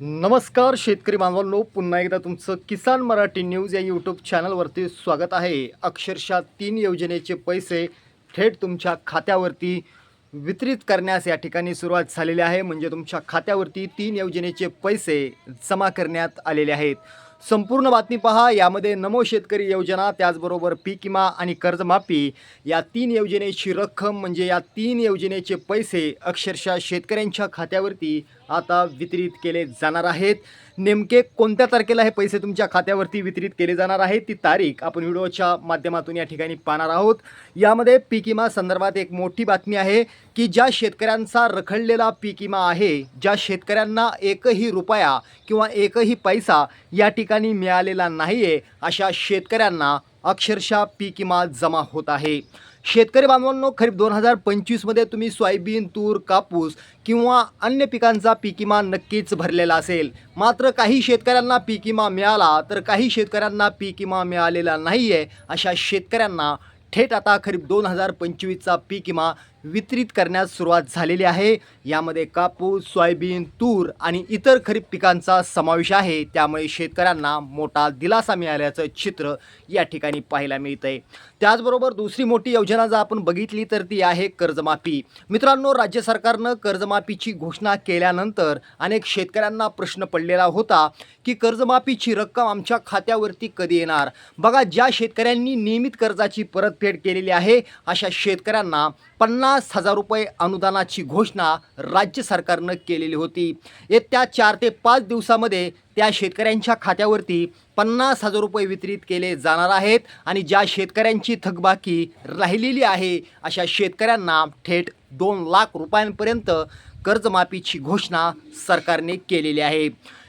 नमस्कार शेतकरी बांधवांनो, पुन्हा एकदा तुमचं किसान मराठी न्यूज या यूट्यूब चॅनलवरती स्वागत आहे। अक्षरशः 3 योजनेचे पैसे थेट तुमच्या खात्यावरती वितरित करण्यास या ठिकाणी सुरुवात झालेली आहे। म्हणजे तुमच्या खात्यावरती 3 योजनेचे पैसे जमा करण्यात आलेले आहेत। संपूर्ण बातमी पहा। यामध्ये नमो शेतकरी योजना, त्याचबरोबर पीक विमा आणि कर्जमाफी या 3 योजनेची रक्कम म्हणजे या 3 योजनेचे पैसे अक्षरशः शेतकऱ्यांच्या खात्यावरती आता वितरित केले जाणार आहेत। नेमके कोणत्या तारखेला हे पैसे तुमच्या खात्यावरती वितरित केले जाणार आहेत ती तारीख आपण व्हिडिओच्या माध्यमातून या ठिकाणी पाहणार आहोत। यामध्ये पीक विमा संदर्भात एक मोठी बातमी आहे की ज्या शेतकऱ्यांचा रखडलेला पीक विमा आहे, ज्या शेतकऱ्यांना एकही रुपया किंवा एकही पैसा या ठिकाणी मिळालेला नाहीये, अशा शेतकऱ्यांना अक्षरशः पीक विमा जमा होत आहे। शेतकरी बांधवांनो, खरीप 2025 मध्ये तुम्ही सोयाबीन, तूर, कापूस किंवा अन्य पिकांचा पीक विमा नक्कीच भरलेला असेल। मात्र काही शेतकऱ्यांना पीक विमा मिळाला तर काही शेतकऱ्यांना पीक विमा मिळालेला नाहीये। अशा शेतकऱ्यांना थेट आता खरीप 2025चा पीक विमा वितरित करण्यास सुरुवात झालेली आहे। यामध्ये कापूस, सोयाबीन, तूर आणि इतर खरीप पिकांचा समावेश आहे। त्यामुळे शेतकऱ्यांना मोठा दिलासा मिळाल्याचं चित्र या ठिकाणी पाहायला मिळतंय। त्याचबरोबर दुसरी मोठी योजना जर आपण बघितली तर ती आहे कर्जमाफी। मित्रांनो, राज्य सरकारनं कर्जमाफीची घोषणा केल्यानंतर अनेक शेतकऱ्यांना प्रश्न पडलेला होता की कर्जमाफीची रक्कम आमच्या खात्यावरती कधी येणार। बघा, ज्या शेतकऱ्यांनी नियमित कर्जाची परतफेड केलेली आहे अशा शेतकऱ्यांना 50,000 रुपये अनुदानाची घोषणा राज्य सरकारनं केलेली होती। येत्या 4 ते 5 दिवसामध्ये त्या शेतकऱ्यांच्या खात्यावरती 50,000 रुपये वितरित केले जाणार आहेत आणि ज्या शेतकऱ्यांची थकबाकी राहिलेली आहे अशा शेतकऱ्यांना थेट 2 लाख रुपयांपर्यंत कर्जमाफीची घोषणा सरकारने केलेली आहे।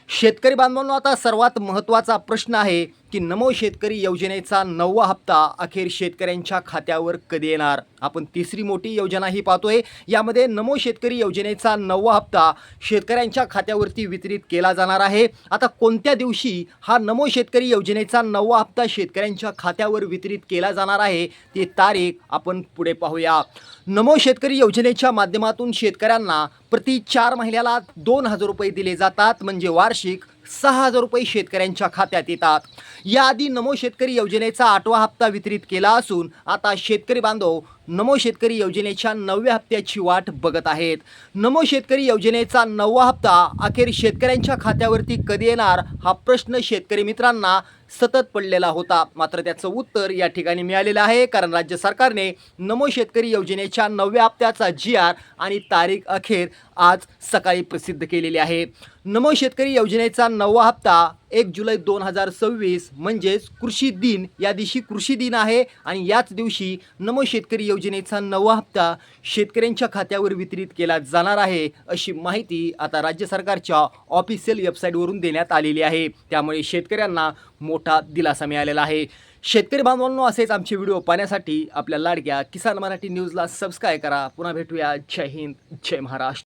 शेतकरी बांधवांनो, आता सर्वात महत्त्वाचा प्रश्न आहे की नमो शेतकरी योजनेचा 9वा हप्ता अखेर शेतकऱ्यांच्या खात्यावर कधी येणार। आपण तिसरी मोठी योजना ही पाहतोय। यामध्ये नमो शेतकरी योजनेचा 9वा हप्ता शेतकऱ्यांच्या खात्यावरती वितरित केला जाणार आहे। आता कोणत्या दिवशी हा नमो शेतकरी योजनेचा 9वा हप्ता शेतकऱ्यांच्या खात्यावर वितरित केला जाणार आहे ती तारीख आपण पुढे पाहूया। नमो शेतकरी योजनेच्या माध्यमातून शेतकऱ्यांना प्रति 4 महिन्याला 2,000 रुपये दिले जातात, म्हणजे वार्षिक 6,000 रुपये शेतकऱ्यांच्या खात्यात येतात। याआधी नमो शेतकरी योजनेचा 8वा हप्ता वितरित केला असून आता शेतकरी बांधव नमो शेतकरी योजनेच्या 9व्या हप्त्याची वाट बघत आहेत। नमो शेतकरी योजनेचा 9वा हप्ता अखेर शेतकऱ्यांच्या खात्यावरती कधी येणार हा प्रश्न शेतकरी मित्रांना सतत पडलेला होता। मात्र त्याचं उत्तर या ठिकाणी मिळालेलं आहे, कारण राज्य सरकारने नमो शेतकरी योजनेच्या 9व्या हप्त्याचा GR आणि तारीख अखेर आज सकाळी प्रसिद्ध केलेली आहे। नमो शेतकरी योजनेचा 9वा हप्ता 1 जुलै 2026 म्हणजेच कृषी दिन, या दिवशी कृषी दिन आहे आणि याच दिवशी नमो शेतकरी योजनेचा 9वा हप्ता शेतकऱ्यांच्या खात्यावर वितरित केला जाणार आहे, अशी माहिती आता राज्य सरकारच्या ऑफिशियल वेबसाईटवरून देण्यात आलेली आहे। त्यामुळे शेतकऱ्यांना मोठा दिलासा मिळालेला आहे। शेतकरी बांधवांनो, असेच आमचे व्हिडिओ पाहण्यासाठी आपल्या लाडक्या किसान मराठी न्यूजला सबस्क्राईब करा। पुन्हा भेटूया। जय हिंद, जय महाराष्ट्र।